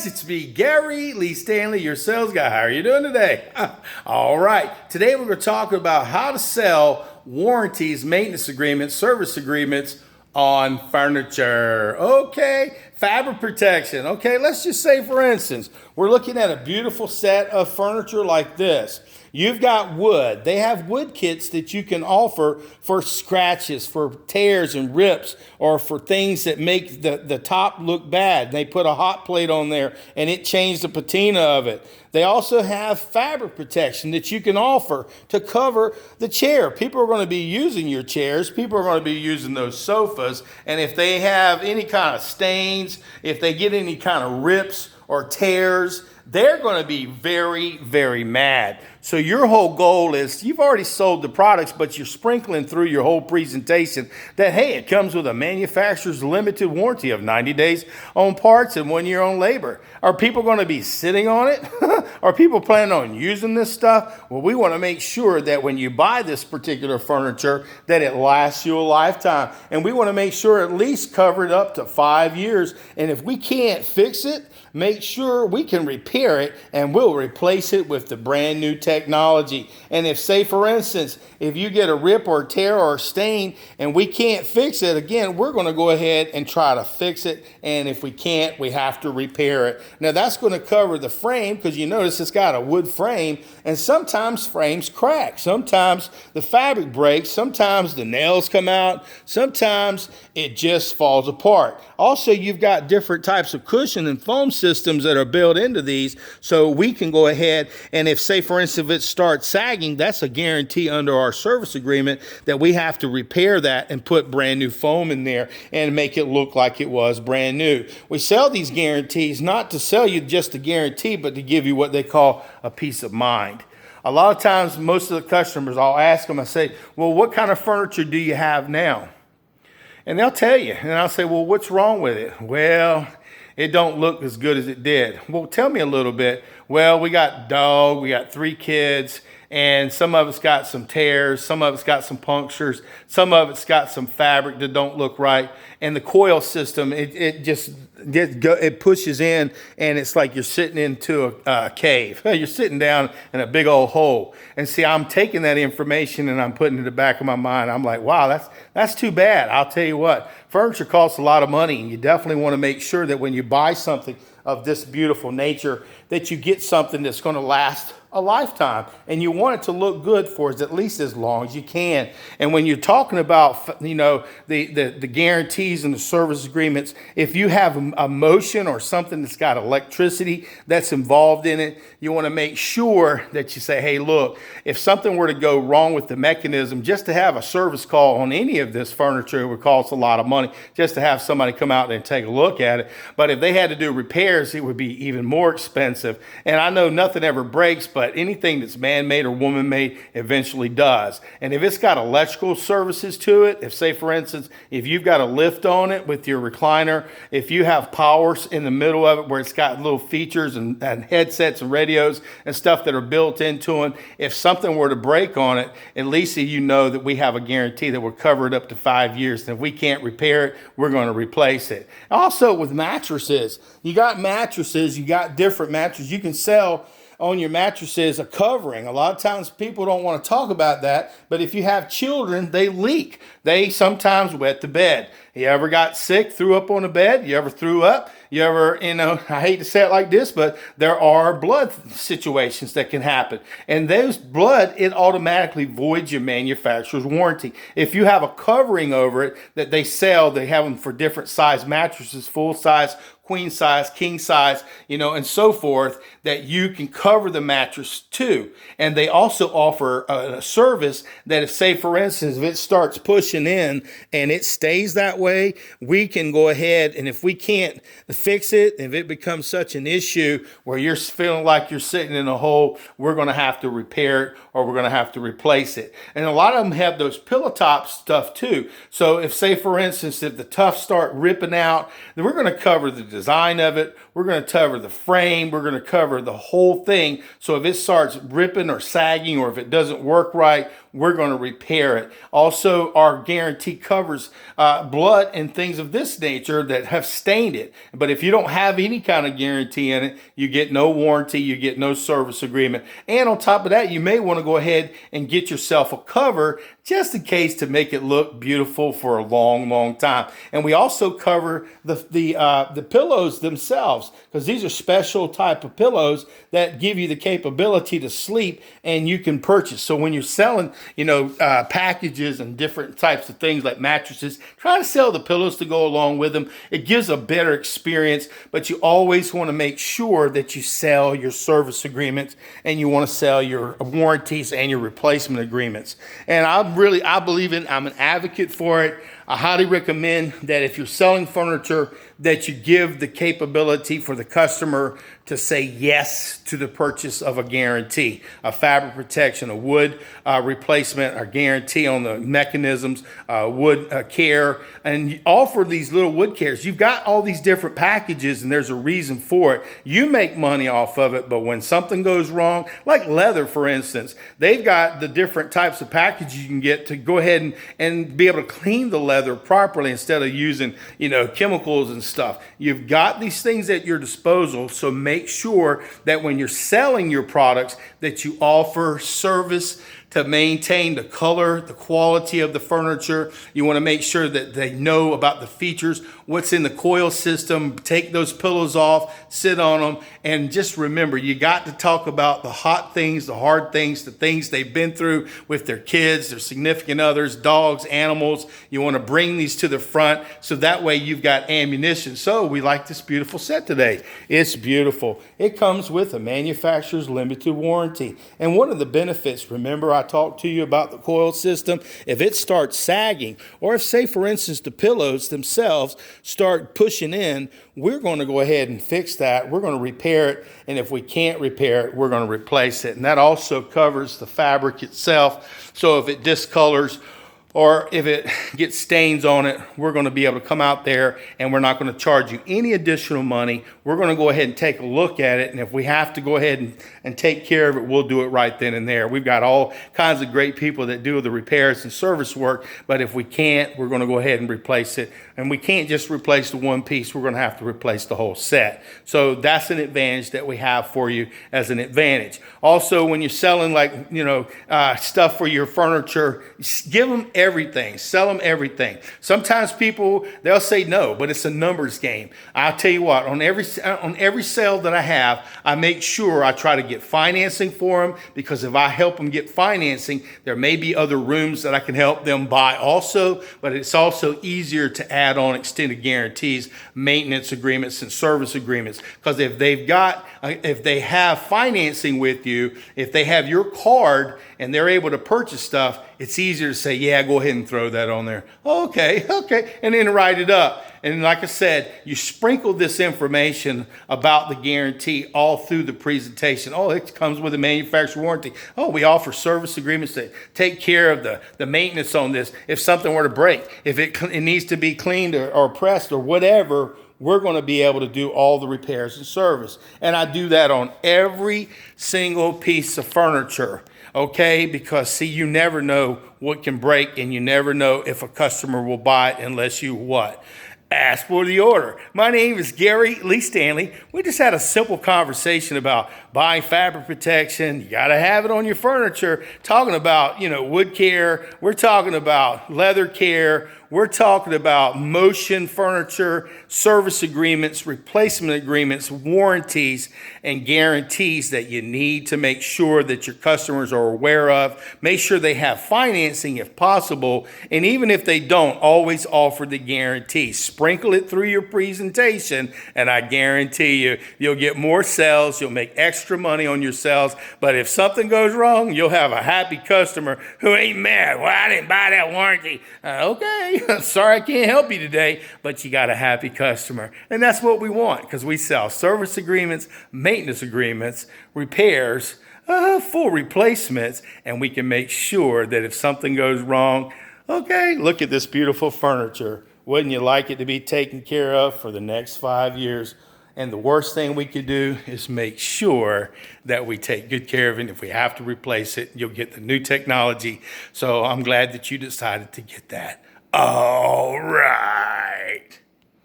guys, it's me, Gary Lee Stanley, your sales guy. How are you doing today? All right, today we're going to talk about how to sell warranties, maintenance agreements, service agreements on furniture. Okay, fabric protection. Okay, let's just say, for instance, we're looking at a beautiful set of furniture like this. You've got wood. They have wood kits that you can offer for scratches, for tears and rips, or for things that make the top look bad. They put a hot plate on there and it changed the patina of it. They also have fabric protection that you can offer to cover the chair. People are going to be using your chairs. People are going to be using those sofas. And if they have any kind of stains, if they get any kind of rips or tears, they're going to be very, very mad. So your whole goal is, you've already sold the products, but you're sprinkling through your whole presentation that, hey, it comes with a manufacturer's limited warranty of 90 days on parts and 1 year on labor. Are people going to be sitting on it? Are people planning on using this stuff? Well, we want to make sure that when you buy this particular furniture, that it lasts you a lifetime. And we want to make sure at least cover it up to 5 years. And if we can't fix it, make sure we can repair it, and we'll replace it with the brand new technology. And if, say for instance, if you get a rip or tear or stain and we can't fix it, again, we're going to go ahead and try to fix it. And if we can't, we have to repair it. Now that's going to cover the frame, because you notice it's got a wood frame, and sometimes frames crack. Sometimes the fabric breaks. Sometimes the nails come out. Sometimes it just falls apart. Also, you've got different types of cushion and foam systems that are built into these, so we can go ahead and, if, say for instance, if it starts sagging, that's a guarantee under our service agreement that we have to repair that and put brand new foam in there and make it look like it was brand new. We sell these guarantees not to sell you just a guarantee, but to give you what they call a peace of mind. A lot of times, most of the customers, I'll ask them, I say, well, what kind of furniture do you have now? And they'll tell you, and I'll say, well, what's wrong with it? Well, it don't look as good as it did. Well, tell me a little bit. Well, we got dog, we got 3 kids, and some of it's got some tears, some of it's got some punctures, some of it's got some fabric that don't look right. And the coil system, it pushes in, and it's like you're sitting into a cave. You're sitting down in a big old hole. And see, I'm taking that information and I'm putting it in the back of my mind. I'm like, wow, that's too bad. I'll tell you what, furniture costs a lot of money, and you definitely want to make sure that when you buy something of this beautiful nature, that you get something that's going to last a lifetime, and you want it to look good for at least as long as you can. And when you're talking about, you know, the guarantees and the service agreements, if you have a motion or something that's got electricity that's involved in it, you want to make sure that you say, hey, look, if something were to go wrong with the mechanism, just to have a service call on any of this furniture, it would cost a lot of money just to have somebody come out and take a look at it. But if they had to do repairs, it would be even more expensive. And I know nothing ever breaks, but anything that's man-made or woman-made eventually does. And if it's got electrical services to it, if, say for instance, if you've got a lift on it with your recliner, if you have powers in the middle of it where it's got little features and headsets and radios and stuff that are built into it, if something were to break on it, at least you know that we have a guarantee that we're covered up to 5 years. And if we can't repair it, we're going to replace it. Also with mattresses, you got mattresses, you got different mattresses. You can sell on your mattresses a covering. A lot of times people don't want to talk about that, but if you have children, they leak. They sometimes wet the bed. You ever got sick, threw up on the bed? You ever threw up? You ever, I hate to say it like this, but there are blood situations that can happen. And those blood, it automatically voids your manufacturer's warranty. If you have a covering over it that they sell, they have them for different size mattresses, full size, queen size, king size, and so forth, that you can cover the mattress too. And they also offer a service that if, say for instance, if it starts pushing in and it stays that way, we can go ahead, and if we can't fix it, if it becomes such an issue where you're feeling like you're sitting in a hole, we're going to have to repair it, or we're going to have to replace it. And a lot of them have those pillow top stuff too. So if, say for instance, if the tufts start ripping out, then we're going to cover the design of it. We're going to cover the frame. We're going to cover the whole thing. So if it starts ripping or sagging, or if it doesn't work right, we're going to repair it. Also, our guarantee covers blood and things of this nature that have stained it. But if you don't have any kind of guarantee in it, you get no warranty, you get no service agreement. And on top of that, you may want to go ahead and get yourself a cover just in case to make it look beautiful for a long, long time. And we also cover the pillows themselves, because these are special type of pillows that give you the capability to sleep and you can purchase. So when you're selling, packages and different types of things like mattresses, try to sell the pillows to go along with them. It gives a better experience, but you always want to make sure that you sell your service agreements and you want to sell your warranties and your replacement agreements. And I believe in, I'm an advocate for it. I highly recommend that if you're selling furniture, that you give the capability for the customer to say yes to the purchase of a guarantee, a fabric protection, a wood replacement, a guarantee on the mechanisms, wood care, and offer these little wood cares. You've got all these different packages and there's a reason for it. You make money off of it, but when something goes wrong, like leather, for instance, they've got the different types of packages you can get to go ahead and be able to clean the leather properly instead of using, chemicals and stuff. You've got these things at your disposal, so make sure that when you're selling your products that you offer service to maintain the color, the quality of the furniture. You want to make sure that they know about the features, what's in the coil system. Take those pillows off, sit on them, and just remember, you got to talk about the hot things, the hard things, the things they've been through with their kids, their significant others, dogs, animals. You want to bring these to the front so that way you've got ammunition. So we like this beautiful set today. It's beautiful. It comes with a manufacturer's limited warranty. And one of the benefits, remember I talked to you about the coil system. If it starts sagging, or if, say, for instance, the pillows themselves start pushing in, we're going to go ahead and fix that. We're going to repair it. And if we can't repair it, we're going to replace it. And that also covers the fabric itself. So if it discolors, or if it gets stains on it, we're going to be able to come out there and we're not going to charge you any additional money. We're going to go ahead and take a look at it. And if we have to go ahead and take care of it, we'll do it right then and there. We've got all kinds of great people that do the repairs and service work. But if we can't, we're going to go ahead and replace it. And we can't just replace the one piece. We're going to have to replace the whole set. So that's an advantage that we have for you as an advantage. Also, when you're selling stuff for your furniture, give them everything. Sell them everything. Sometimes people, they'll say no, but it's a numbers game. I'll tell you what, on every sale that I have, I make sure I try to get financing for them, because if I help them get financing, there may be other rooms that I can help them buy also, but it's also easier to add on extended guarantees, maintenance agreements, and service agreements. Because if they have financing with you, if they have your card and they're able to purchase stuff, it's easier to say, yeah, go ahead and throw that on there. Okay, and then write it up. And like I said, you sprinkle this information about the guarantee all through the presentation. Oh, it comes with a manufacturer warranty. Oh, we offer service agreements that take care of the maintenance on this. If something were to break, if it needs to be cleaned or pressed or whatever, we're going to be able to do all the repairs and service. And I do that on every single piece of furniture. Okay, because see, you never know what can break, and you never know if a customer will buy it unless you what? Ask for the order. My name is Gary Lee Stanley. We just had a simple conversation about buying fabric protection. You got to have it on your furniture. Talking about, wood care. We're talking about leather care. We're talking about motion furniture, service agreements, replacement agreements, warranties, and guarantees that you need to make sure that your customers are aware of. Make sure they have financing if possible. And even if they don't, always offer the guarantee. Sprinkle it through your presentation, and I guarantee you, you'll get more sales. You'll make extra money on your sales. But if something goes wrong, you'll have a happy customer who ain't mad. Well, I didn't buy that warranty. Okay. Sorry, I can't help you today, but you got a happy customer. And that's what we want, because we sell service agreements, maintenance agreements, repairs, full replacements, and we can make sure that if something goes wrong, okay, look at this beautiful furniture. Wouldn't you like it to be taken care of for the next 5 years? And the worst thing we could do is make sure that we take good care of it. If we have to replace it, you'll get the new technology. So I'm glad that you decided to get that. All right.